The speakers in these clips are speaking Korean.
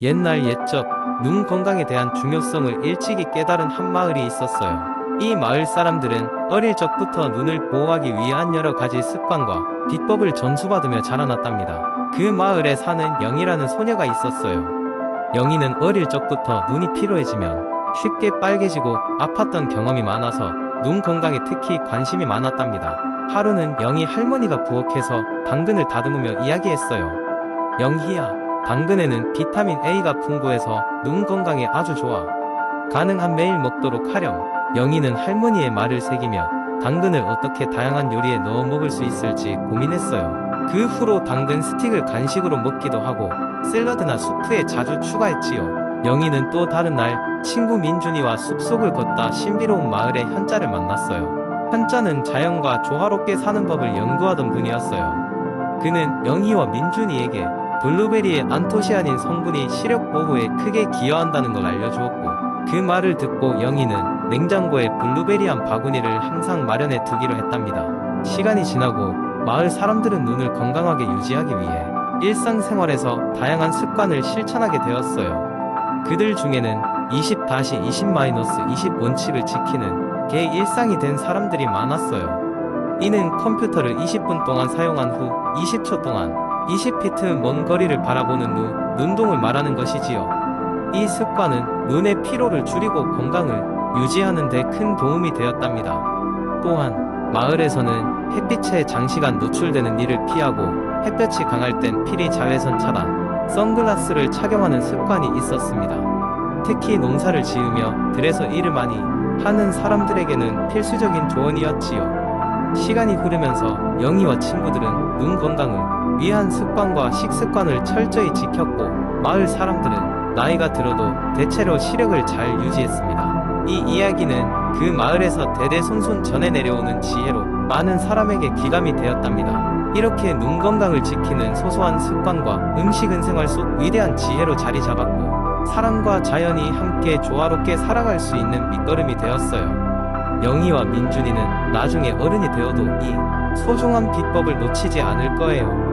옛날 옛적 눈 건강에 대한 중요성을 일찍이 깨달은 한 마을이 있었어요. 이 마을 사람들은 어릴 적부터 눈을 보호하기 위한 여러 가지 습관과 비법을 전수받으며 자라났답니다. 그 마을에 사는 영희라는 소녀가 있었어요. 영희는 어릴 적부터 눈이 피로해지면 쉽게 빨개지고 아팠던 경험이 많아서 눈 건강에 특히 관심이 많았답니다. 하루는 영희 할머니가 부엌에서 당근을 다듬으며 이야기했어요. 영희야, 당근에는 비타민 A가 풍부해서 눈 건강에 아주 좋아. 가능한 매일 먹도록 하렴. 영희는 할머니의 말을 새기며 당근을 어떻게 다양한 요리에 넣어 먹을 수 있을지 고민했어요. 그 후로 당근 스틱을 간식으로 먹기도 하고 샐러드나 수프에 자주 추가했지요. 영희는 또 다른 날 친구 민준이와 숲속을 걷다 신비로운 마을의 현자를 만났어요. 현자는 자연과 조화롭게 사는 법을 연구하던 분이었어요. 그는 영희와 민준이에게 블루베리의 안토시아닌 성분이 시력 보호에 크게 기여한다는 걸 알려주었고, 그 말을 듣고 영희는 냉장고에 블루베리 한 바구니를 항상 마련해 두기로 했답니다. 시간이 지나고 마을 사람들은 눈을 건강하게 유지하기 위해 일상생활에서 다양한 습관을 실천하게 되었어요. 그들 중에는 20-20-20 원칙을 지키는 게 일상이 된 사람들이 많았어요. 이는 컴퓨터를 20분 동안 사용한 후 20초 동안 20피트 먼 거리를 바라보는 눈동을 말하는 것이지요. 이 습관은 눈의 피로를 줄이고 건강을 유지하는 데 큰 도움이 되었답니다. 또한 마을에서는 햇빛에 장시간 노출되는 일을 피하고 햇볕이 강할 땐 필히 자외선 차단, 선글라스를 착용하는 습관이 있었습니다. 특히 농사를 지으며 들에서 일을 많이 하는 사람들에게는 필수적인 조언이었지요. 시간이 흐르면서 영희와 친구들은 눈 건강을 위한 습관과 식습관을 철저히 지켰고, 마을 사람들은 나이가 들어도 대체로 시력을 잘 유지했습니다. 이 이야기는 그 마을에서 대대손손 전해 내려오는 지혜로 많은 사람에게 귀감이 되었답니다. 이렇게 눈 건강을 지키는 소소한 습관과 음식은 생활 속 위대한 지혜로 자리 잡았고, 사람과 자연이 함께 조화롭게 살아갈 수 있는 밑거름이 되었어요. 영희와 민준이는 나중에 어른이 되어도 이 소중한 비법을 놓치지 않을 거예요.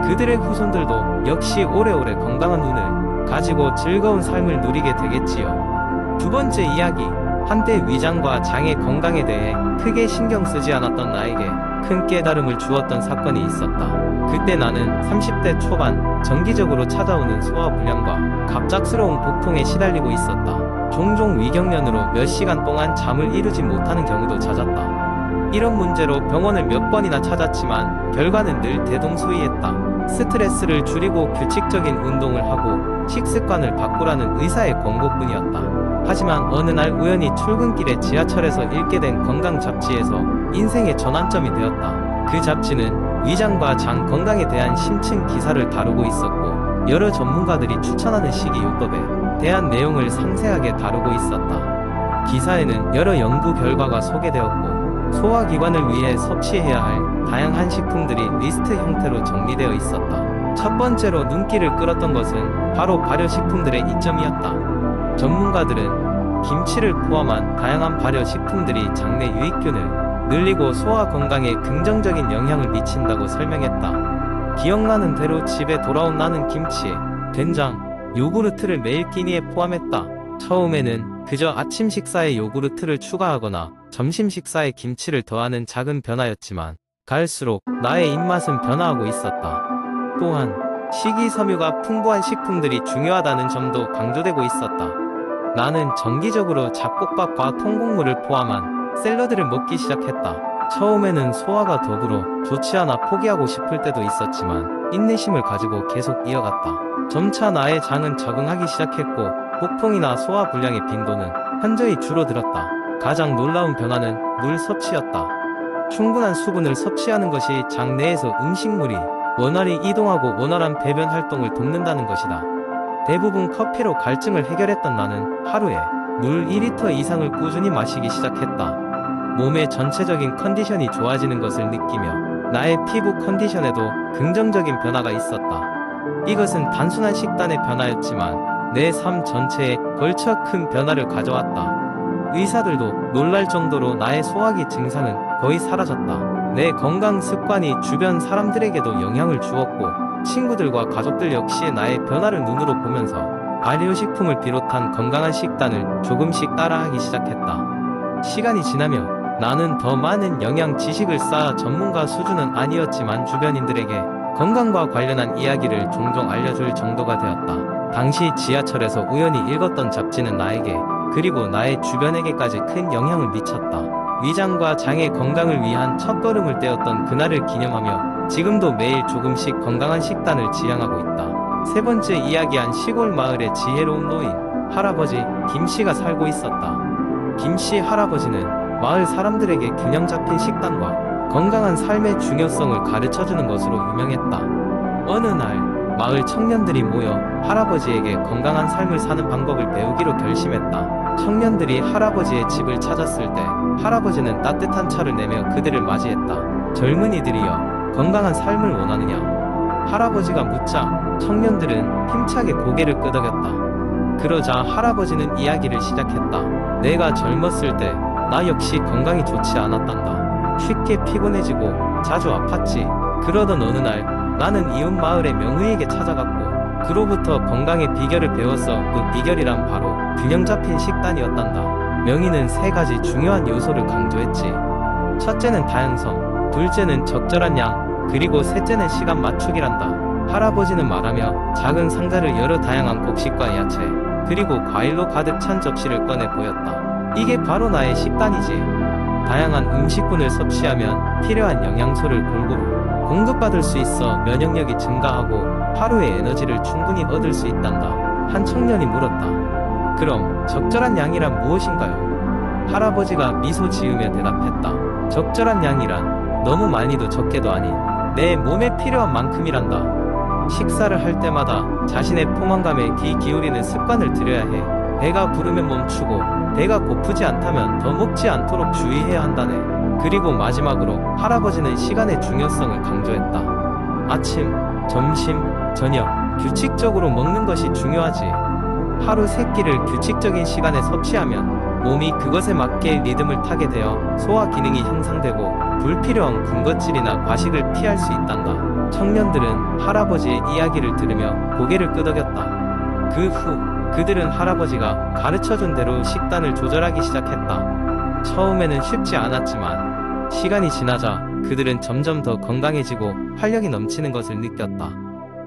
그들의 후손들도 역시 오래오래 건강한 눈을 가지고 즐거운 삶을 누리게 되겠지요. 두 번째 이야기, 한때 위장과 장의 건강에 대해 크게 신경 쓰지 않았던 나에게 큰 깨달음을 주었던 사건이 있었다. 그때 나는 30대 초반 정기적으로 찾아오는 소화불량과 갑작스러운 복통에 시달리고 있었다. 종종 위경련으로 몇 시간 동안 잠을 이루지 못하는 경우도 잦았다. 이런 문제로 병원을 몇 번이나 찾았지만 결과는 늘 대동소이했다. 스트레스를 줄이고 규칙적인 운동을 하고 식습관을 바꾸라는 의사의 권고뿐이었다. 하지만 어느 날 우연히 출근길에 지하철에서 읽게 된 건강 잡지에서 인생의 전환점이 되었다. 그 잡지는 위장과 장 건강에 대한 심층 기사를 다루고 있었고, 여러 전문가들이 추천하는 식이요법에 대한 내용을 상세하게 다루고 있었다. 기사에는 여러 연구 결과가 소개되었고, 소화기관을 위해 섭취해야 할 다양한 식품들이 리스트 형태로 정리되어 있었다. 첫 번째로 눈길을 끌었던 것은 바로 발효식품들의 이점이었다. 전문가들은 김치를 포함한 다양한 발효식품들이 장내 유익균을 늘리고 소화 건강에 긍정적인 영향을 미친다고 설명했다. 기억나는 대로 집에 돌아온 나는 김치에 된장, 요구르트를 매일 끼니에 포함했다. 처음에는 그저 아침 식사에 요구르트를 추가하거나 점심 식사에 김치를 더하는 작은 변화였지만 갈수록 나의 입맛은 변화하고 있었다. 또한 식이섬유가 풍부한 식품들이 중요하다는 점도 강조되고 있었다. 나는 정기적으로 잡곡밥과 통곡물을 포함한 샐러드를 먹기 시작했다. 처음에는 소화가 더불어 좋지 않아 포기하고 싶을 때도 있었지만 인내심을 가지고 계속 이어갔다. 점차 나의 장은 적응하기 시작했고, 복통이나 소화 불량의 빈도는 현저히 줄어들었다. 가장 놀라운 변화는 물 섭취였다. 충분한 수분을 섭취하는 것이 장 내에서 음식물이 원활히 이동하고 원활한 배변 활동을 돕는다는 것이다. 대부분 커피로 갈증을 해결했던 나는 하루에 물 2리터 이상을 꾸준히 마시기 시작했다. 몸의 전체적인 컨디션이 좋아지는 것을 느끼며 나의 피부 컨디션에도 긍정적인 변화가 있었다. 이것은 단순한 식단의 변화였지만 내 삶 전체에 걸쳐 큰 변화를 가져왔다. 의사들도 놀랄 정도로 나의 소화기 증상은 거의 사라졌다. 내 건강 습관이 주변 사람들에게도 영향을 주었고, 친구들과 가족들 역시 나의 변화를 눈으로 보면서 발효식품을 비롯한 건강한 식단을 조금씩 따라하기 시작했다. 시간이 지나며 나는 더 많은 영양 지식을 쌓아 전문가 수준은 아니었지만 주변인들에게 건강과 관련한 이야기를 종종 알려줄 정도가 되었다. 당시 지하철에서 우연히 읽었던 잡지는 나에게 그리고 나의 주변에게까지 큰 영향을 미쳤다. 위장과 장의 건강을 위한 첫걸음을 떼었던 그날을 기념하며 지금도 매일 조금씩 건강한 식단을 지향하고 있다. 세 번째 이야기한 시골 마을의 지혜로운 노인 할아버지 김씨가 살고 있었다. 김씨 할아버지는 마을 사람들에게 균형 잡힌 식단과 건강한 삶의 중요성을 가르쳐주는 것으로 유명했다. 어느 날 마을 청년들이 모여 할아버지에게 건강한 삶을 사는 방법을 배우기로 결심했다. 청년들이 할아버지의 집을 찾았을 때 할아버지는 따뜻한 차를 내며 그들을 맞이했다. 젊은이들이여, 건강한 삶을 원하느냐? 할아버지가 묻자 청년들은 힘차게 고개를 끄덕였다. 그러자 할아버지는 이야기를 시작했다. 내가 젊었을 때 나 역시 건강이 좋지 않았단다. 쉽게 피곤해지고 자주 아팠지. 그러던 어느 날 나는 이웃 마을의 명의에게 찾아갔고 그로부터 건강의 비결을 배웠어. 그 비결이란 바로 균형 잡힌 식단이었단다. 명의는 세 가지 중요한 요소를 강조했지. 첫째는 다양성, 둘째는 적절한 양, 그리고 셋째는 시간 맞추기란다. 할아버지는 말하며 작은 상자를 여러 다양한 곡식과 야채, 그리고 과일로 가득 찬 접시를 꺼내 보였다. 이게 바로 나의 식단이지. 다양한 음식군을 섭취하면 필요한 영양소를 골고루 공급받을 수 있어 면역력이 증가하고 하루의 에너지를 충분히 얻을 수 있단다. 한 청년이 물었다. 그럼 적절한 양이란 무엇인가요? 할아버지가 미소 지으며 대답했다. 적절한 양이란 너무 많이도 적게도 아닌 내 몸에 필요한 만큼이란다. 식사를 할 때마다 자신의 포만감에 귀 기울이는 습관을 들여야 해. 배가 부르면 멈추고 배가 고프지 않다면 더 먹지 않도록 주의해야 한다네. 그리고 마지막으로 할아버지는 시간의 중요성을 강조했다. 아침, 점심, 저녁 규칙적으로 먹는 것이 중요하지. 하루 3끼를 규칙적인 시간에 섭취하면 몸이 그것에 맞게 리듬을 타게 되어 소화 기능이 향상되고 불필요한 군것질이나 과식을 피할 수 있단다. 청년들은 할아버지의 이야기를 들으며 고개를 끄덕였다. 그 후 그들은 할아버지가 가르쳐준 대로 식단을 조절하기 시작했다. 처음에는 쉽지 않았지만 시간이 지나자 그들은 점점 더 건강해지고 활력이 넘치는 것을 느꼈다.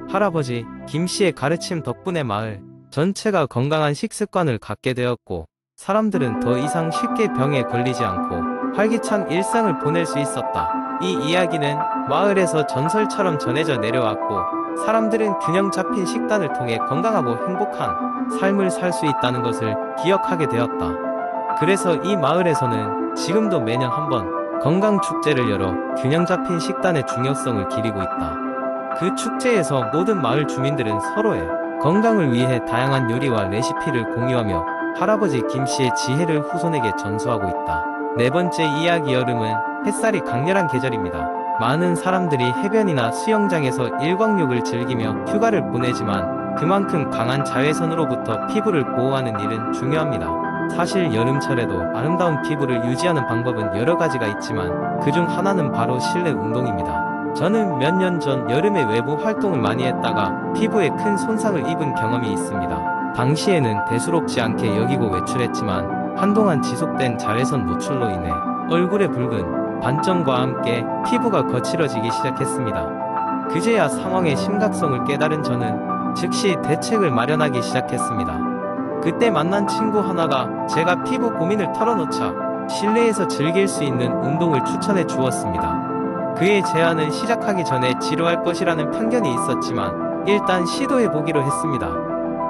할아버지 김씨의 가르침 덕분에 마을 전체가 건강한 식습관을 갖게 되었고 사람들은 더 이상 쉽게 병에 걸리지 않고 활기찬 일상을 보낼 수 있었다. 이 이야기는 마을에서 전설처럼 전해져 내려왔고 사람들은 균형 잡힌 식단을 통해 건강하고 행복한 삶을 살 수 있다는 것을 기억하게 되었다. 그래서 이 마을에서는 지금도 매년 한 번 건강축제를 열어 균형 잡힌 식단의 중요성을 기리고 있다. 그 축제에서 모든 마을 주민들은 서로의 건강을 위해 다양한 요리와 레시피를 공유하며 할아버지 김씨의 지혜를 후손에게 전수하고 있다. 네 번째 이야기, 여름은 햇살이 강렬한 계절입니다. 많은 사람들이 해변이나 수영장에서 일광욕을 즐기며 휴가를 보내지만 그만큼 강한 자외선으로부터 피부를 보호하는 일은 중요합니다. 사실 여름철에도 아름다운 피부를 유지하는 방법은 여러 가지가 있지만 그중 하나는 바로 실내 운동입니다. 저는 몇 년 전 여름에 외부 활동을 많이 했다가 피부에 큰 손상을 입은 경험이 있습니다. 당시에는 대수롭지 않게 여기고 외출했지만 한동안 지속된 자외선 노출로 인해 얼굴에 붉은 반점과 함께 피부가 거칠어지기 시작했습니다. 그제야 상황의 심각성을 깨달은 저는 즉시 대책을 마련하기 시작했습니다. 그때 만난 친구 하나가 제가 피부 고민을 털어놓자 실내에서 즐길 수 있는 운동을 추천해 주었습니다. 그의 제안은 시작하기 전에 지루할 것이라는 편견이 있었지만 일단 시도해 보기로 했습니다.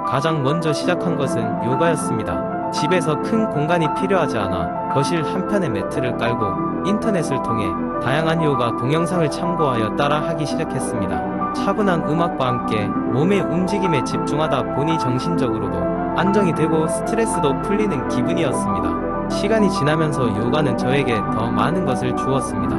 가장 먼저 시작한 것은 요가였습니다. 집에서 큰 공간이 필요하지 않아 거실 한편에 매트를 깔고 인터넷을 통해 다양한 요가 동영상을 참고하여 따라하기 시작했습니다. 차분한 음악과 함께 몸의 움직임에 집중하다 보니 정신적으로도 안정이 되고 스트레스도 풀리는 기분이었습니다. 시간이 지나면서 요가는 저에게 더 많은 것을 주었습니다.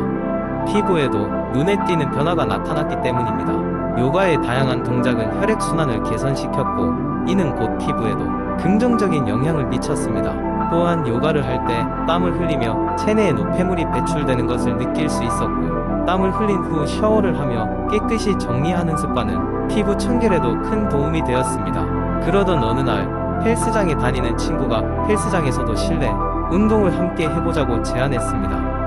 피부에도 눈에 띄는 변화가 나타났기 때문입니다. 요가의 다양한 동작은 혈액순환을 개선시켰고 이는 곧 피부에도 긍정적인 영향을 미쳤습니다. 또한 요가를 할 때 땀을 흘리며 체내에 노폐물이 배출되는 것을 느낄 수 있었고 땀을 흘린 후 샤워를 하며 깨끗이 정리하는 습관은 피부 청결에도 큰 도움이 되었습니다. 그러던 어느 날 헬스장에 다니는 친구가 헬스장에서도 실내 운동을 함께 해보자고 제안했습니다.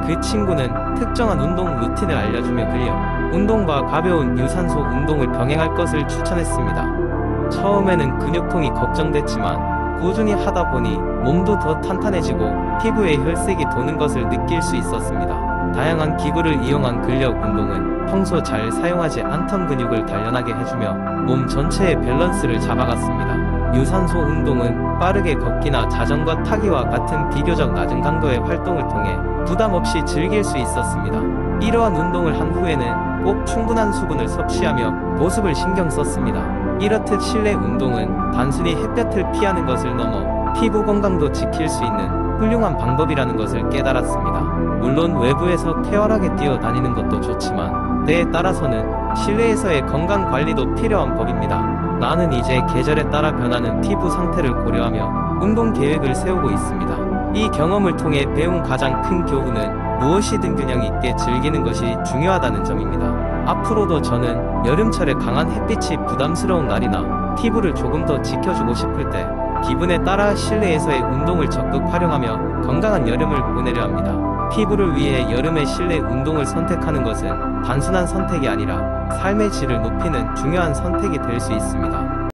그 친구는 특정한 운동 루틴을 알려주며 근력 운동과 가벼운 유산소 운동을 병행할 것을 추천했습니다. 처음에는 근육통이 걱정됐지만 꾸준히 하다 보니 몸도 더 탄탄해지고 피부에 혈색이 도는 것을 느낄 수 있었습니다. 다양한 기구를 이용한 근력 운동은 평소 잘 사용하지 않던 근육을 단련하게 해주며 몸 전체의 밸런스를 잡아갔습니다. 유산소 운동은 빠르게 걷기나 자전거 타기와 같은 비교적 낮은 강도의 활동을 통해 부담 없이 즐길 수 있었습니다. 이러한 운동을 한 후에는 꼭 충분한 수분을 섭취하며 보습을 신경 썼습니다. 이렇듯 실내 운동은 단순히 햇볕을 피하는 것을 넘어 피부 건강도 지킬 수 있는 훌륭한 방법이라는 것을 깨달았습니다. 물론 외부에서 쾌활하게 뛰어다니는 것도 좋지만 때에 따라서는 실내에서의 건강 관리도 필요한 법입니다. 나는 이제 계절에 따라 변하는 피부 상태를 고려하며 운동 계획을 세우고 있습니다. 이 경험을 통해 배운 가장 큰 교훈은 무엇이든 균형 있게 즐기는 것이 중요하다는 점입니다. 앞으로도 저는 여름철에 강한 햇빛이 부담스러운 날이나 피부를 조금 더 지켜주고 싶을 때 기분에 따라 실내에서의 운동을 적극 활용하며 건강한 여름을 보내려 합니다. 피부를 위해 여름에 실내 운동을 선택하는 것은 단순한 선택이 아니라 삶의 질을 높이는 중요한 선택이 될 수 있습니다.